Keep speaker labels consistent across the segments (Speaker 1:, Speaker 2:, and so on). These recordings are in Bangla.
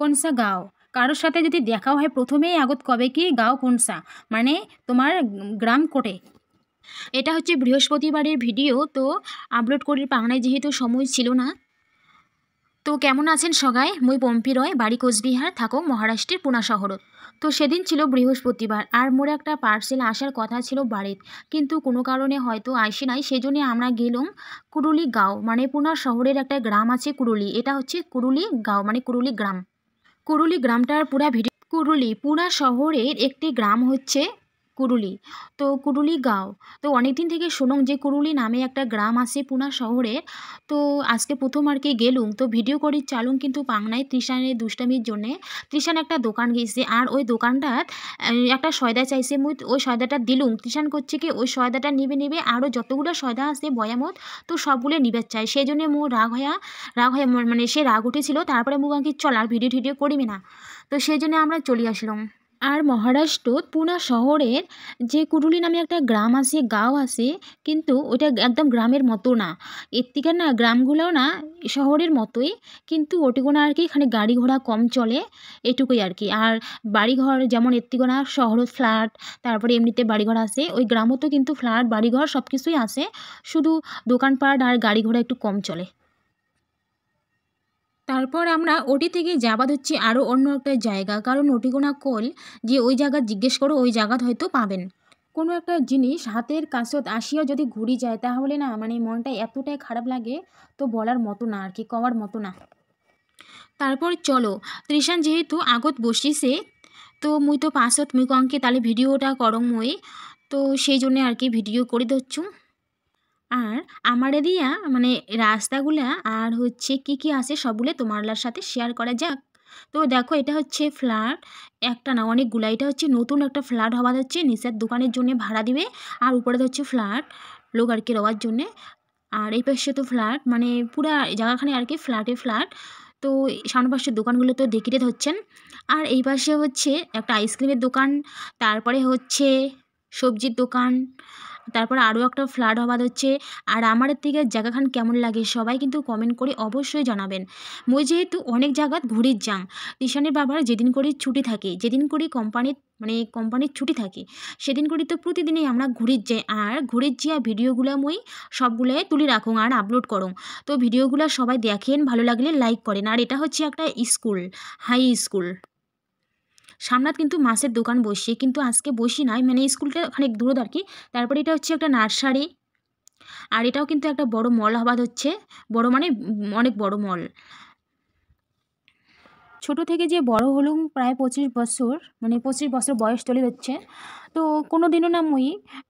Speaker 1: কোনসা গাঁও, কারোর সাথে যদি দেখা হয় প্রথমেই আগত কবে কি গাঁও কোনসা, মানে তোমার গ্রাম কোটে। এটা হচ্ছে বৃহস্পতিবারের ভিডিও, তো আপলোড করি পাংনায় যেহেতু সময় ছিল না। তো কেমন আছেন সবাই? মুই পম্পি রয়, বাড়ি কোচবিহার, থাকো মহারাষ্ট্রের পুনা শহরত। তো সেদিন ছিল বৃহস্পতিবার আর মোর একটা পার্সেল আসার কথা ছিল বাড়িত, কিন্তু কোনো কারণে হয়তো আসে নাই। সেজন্য আমরা গেলাম কুরুলি গাঁও, মানে পুনা শহরের একটা গ্রাম আছে কুরুলি, এটা হচ্ছে কুরুলি গাঁও মানে কুরুলি গ্রাম। কুরুলি গ্রামটার পুরা ভিডিও, কুরুলি পুরা শহরের একটি গ্রাম হচ্ছে কুরুলি। তো কুরুলি গাঁও, তো অনেকদিন থেকে শুনুন যে কুরুলি নামে একটা গ্রাম আছে পুনা শহরে। তো আজকে প্রথম আর কি গেলুম, তো ভিডিও করি চালুম কিন্তু পাংনায় তৃষানের দুষ্টামির জন্যে। তৃষান একটা দোকান গেছে আর ওই দোকানটাত একটা সয়দা চাইছে, মুই ওই সয়দাটা দিলুম। তৃষান করছে কি ওই সয়দাটা নিবে আরও যতগুলো সয়দা আছে বয়ামত, তো সবগুলো নিবে চাই। সেই জন্যে মো রাগ হয়ে মানে সে রাগ উঠেছিল। তারপরে মুখ আঁকি চল আর ভিডিও টিডিও করিবি না, তো সেই জন্য আমরা চলে আসলাম। আর মহারাষ্ট্র পুনা শহরের যে কুরুলি নামে একটা গ্রাম আছে, গাঁও আছে, কিন্তু ওইটা একদম গ্রামের মতো না। এর থেকে না গ্রামগুলোও না শহরের মতোই, কিন্তু ওটিকোনা আর কি এখানে গাড়ি ঘোড়া কম চলে, এটুকুই আর কি। আর বাড়িঘর যেমন এর থেকে না শহরত ফ্ল্যাট, তারপরে এমনিতে বাড়িঘর আছে, ওই গ্রামও তো কিন্তু ফ্ল্যাট বাড়িঘর সব কিছুই আছে, শুধু দোকানপাট আর গাড়ি ঘোড়া একটু কম চলে। তারপর আমরা ওটি থেকে যাবাদ হচ্ছে আরও অন্য একটা জায়গা, কারণ ওটিকোনা কল যে ওই জায়গা জিজ্ঞেস করো, ওই জায়গাত হয়তো পাবেন। কোনো একটা জিনিস হাতের কাছত আসিয়া যদি ঘুরি যায় তাহলে না মানে মনটা এতটাই খারাপ লাগে, তো বলার মতো না আর কি, কওয়ার মতো না। তারপর চলো, তৃষান যেহেতু আগত বসিছে, তো মুই তো পাছত মুই কঙ্কে তাহলে ভিডিওটা করং মুই, তো সেই জন্যে আর কি ভিডিও করে দিচ্ছু। আর আমার দিয়া মানে রাস্তাগুলা আর হচ্ছে কি কি আছে সবগুলো তোমার সাথে শেয়ার করা যাক। তো দেখো এটা হচ্ছে ফ্ল্যাট, একটা না অনেকগুলা। এটা হচ্ছে নতুন একটা ফ্ল্যাট হওয়া হচ্ছে, নিচের দোকানের জন্য ভাড়া দিবে, আর উপরে হচ্ছে ফ্ল্যাট লোক আর কি রওয়ার জন্যে। আর এই পাশে তো ফ্ল্যাট, মানে পুরা জায়গাখানে আর কি ফ্ল্যাট। তো সামনের পাশের দোকানগুলো তো দেখিতে ধরছেন। আর এই পাশে হচ্ছে একটা আইসক্রিমের দোকান, তারপরে হচ্ছে সবজির দোকান, তারপরে আরও একটা ফ্ল্যাট হবাদ হচ্ছে। আর আমার থেকে জায়গাখান কেমন লাগে সবাই কিন্তু কমেন্ট করে অবশ্যই জানাবেন। মই যেহেতু অনেক জায়গাত ঘুরির যাং, তিশানের বাবার যেদিন করে ছুটি থাকে, যেদিন করে কোম্পানির ছুটি থাকে, সেদিন করে তো প্রতিদিনই আমরা ঘুরির যাই। আর ঘুরির যাওয়া ভিডিওগুলো মই সবগুলোই তুলে রাখুন আর আপলোড করুন। তো ভিডিওগুলো সবাই দেখেন, ভালো লাগলে লাইক করেন। আর এটা হচ্ছে একটা স্কুল, হাই স্কুল। সামনাত কিন্তু মাছের দোকান বসে, কিন্তু আজকে বসি নাই, মানে স্কুলটা খানিক দূরত আর কি। তারপরে এটা হচ্ছে একটা নার্সারি, আর এটাও কিন্তু একটা বড় মল হবাদ হচ্ছে, বড় মানে অনেক বড় মল। ছোট থেকে যে বড় হলুম প্রায় 25 বছর, মানে 25 বছর বয়স চলে যাচ্ছে। তো কোনো দিনও না মুই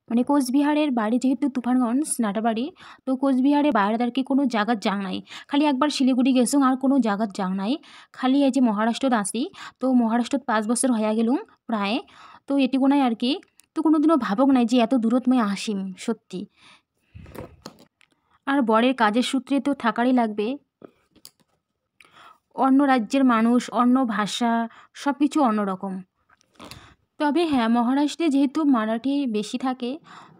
Speaker 1: মানে কোচবিহারের বাড়ি যেহেতু তুফানগঞ্জ নাটাবাড়ি, তো কোচবিহারের বাইরে আর কি কোনো জায়গার যাং নাই। খালি একবার শিলিগুড়ি গেছুম, আর কোনো জায়গার যাং নাই। খালি এই যে মহারাষ্ট্রত আসি, তো মহারাষ্ট্রত 5 বছর হয়ে গেলুম প্রায়, তো এটিকুনাই আর কি। তো কোনোদিনও ভাবক নাই যে এত দূরত মই আসিম সত্যি। আর বরের কাজের সূত্রে তো থাকারই লাগবে। অন্য রাজ্যের মানুষ, অন্য ভাষা, সব কিছু অন্যরকম। তবে হ্যাঁ, মহারাষ্ট্রে যেহেতু মারাঠি বেশি থাকে,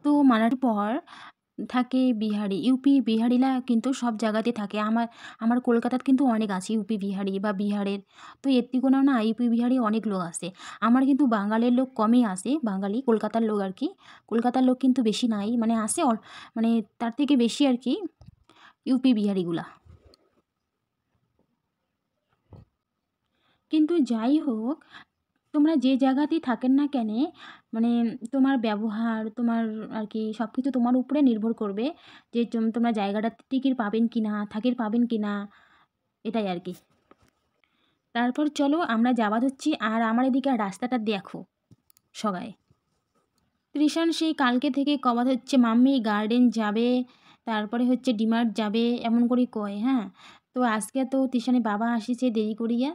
Speaker 1: তো মারাঠি পর থাকে বিহারি, ইউপি বিহারিরা কিন্তু সব জায়গাতে থাকে। আমার কলকাতাত কিন্তু অনেক আছে ইউপি বিহারি বা বিহারের, তো এর থেকেও না ইউপি বিহারি অনেক লোক আছে। আমার কিন্তু বাঙালির লোক কমই আছে, বাঙালি কলকাতার লোক আর কি। কলকাতার লোক কিন্তু বেশি নাই, মানে আছে মানে তার থেকে বেশি আর কি ইউপি বিহারিগুলা। কিন্তু যাই হোক, তোমরা যে জায়গাতেই থাকেন না কেন, মানে তোমার ব্যবহার, তোমার আর কি সব কিছু তোমার উপরে নির্ভর করবে যে তোমরা জায়গাটা টিকিট পাবেন কি না, থাকির পাবেন কি না, এটাই আর কি। তারপর চলো আমরা যাওয়া হচ্ছি। আর আমার এদিকে রাস্তাটা দেখো সবাই। তৃষান সেই কালকে থেকে কবাদ হচ্ছে মাম্মি গার্ডেন যাবে, তারপরে হচ্ছে ডিমার্ট যাবে, এমন করে কয়। হ্যাঁ, তো আজকে তো তৃষানের বাবা আসিছে দেরি করিয়া,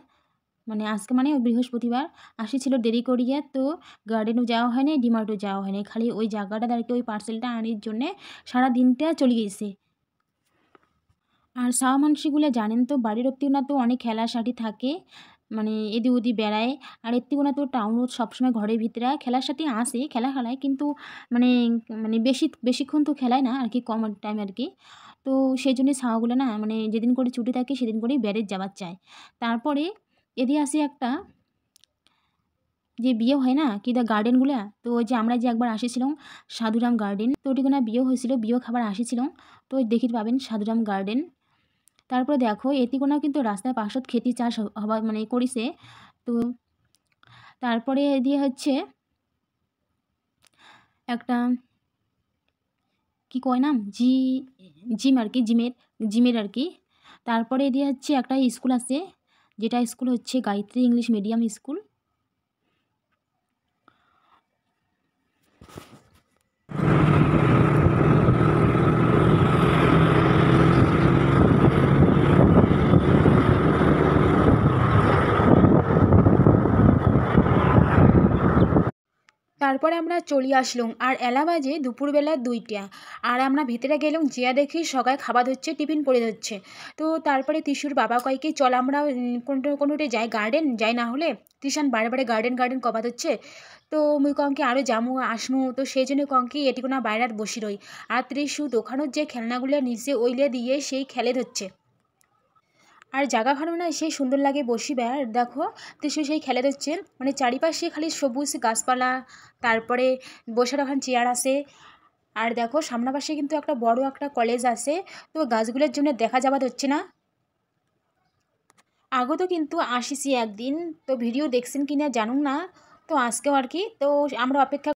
Speaker 1: মানে আজকে মানে বৃহস্পতিবার আসিছিল দেরি করিয়া, তো গার্ডেনও যাওয়া হয়নি, ডিমার্টও যাওয়া হয়নি। খালি ওই জায়গাটা আর কি ওই পার্সেলটা আনার জন্যে সারা দিনটা চলে গেছে। আর সাওয়া মানসিগুলো জানেন তো, বাড়ির অব্দিও না তো অনেক খেলাসাটি থাকে, মানে এদি ওদি বেড়ায়। আর এর থেকে না তো টাউনত সবসময় ঘরের ভিতরে খেলার সাথে আসে, খেলা খেলায়, কিন্তু মানে মানে বেশিক্ষণ তো খেলায় না আর কি, কম টাইম আর কি। তো সেই জন্যই ছাওয়াগুলো না মানে যেদিন করে ছুটি থাকে সেদিন করেই বেড়ে যাবার চায়। তারপরে এদিকে আসি একটা যে বিয়ে হয় না কি দা গার্ডেনগুলা, তো ওই যে আমরা যে একবার আসেছিলাম সাধুরাম গার্ডেন, তো ওটি কোনো বিয়ে হয়েছিল, বিয়ে খাবার আসেছিলাম, তো ওই দেখিতে পাবেন সাধুরাম গার্ডেন। তারপরে দেখো এটি কোনো কিন্তু রাস্তায় পাশত খেতি চাষ হওয়া মানে করিছে। তো তারপরে দিয়ে হচ্ছে একটা কি কয় নাম জিম আর কি, জিমের আর কি। তারপরে দিয়ে হচ্ছে একটা স্কুল আছে, যেটা স্কুল হচ্ছে গায়ত্রী ইংলিশ মিডিয়াম স্কুল। তারপরে আমরা চলে আসলাম, আর এলা বাজে দুপুরবেলা 2টা। আর আমরা ভিতরে গেলাম, জিয়া দেখি সবাই খাবার হচ্ছে, টিফিন করে ধরছে। তো তারপরে তিশুর বাবা কয় কি চল আমরা কোনোটে যাই, গার্ডেন যাই, না হলে তিশান বারে বারে গার্ডেন কবাদ হচ্ছে। তো মুই কঙ্কি আরও জামু আসমু, তো সেই জন্য কঙ্কি এটি কোনো বাইরাত বসি রই। আর ত্রিশু দোকানত যে খেলনাগুলো নিচে ওইলে দিয়ে সেই খেলে ধরছে। আর জায়গাখানো না সেই সুন্দর লাগে বসিবার, দেখো ত্রিশু সেই খেলে ধরছে, মানে চারিপাশে খালি সবুজ গাছপালা, তারপরে বসার ওখানে চেয়ার আছে। আর দেখো সামনা পাশে কিন্তু একটা বড় একটা কলেজ আছে, তো গাছগুলোর জন্য দেখা যাওয়া হচ্ছে না। আগত কিন্তু আসিছি একদিন, তো ভিডিও দেখছেন কিনা জানুন না, তো আজকেও আর কি, তো আমরা অপেক্ষা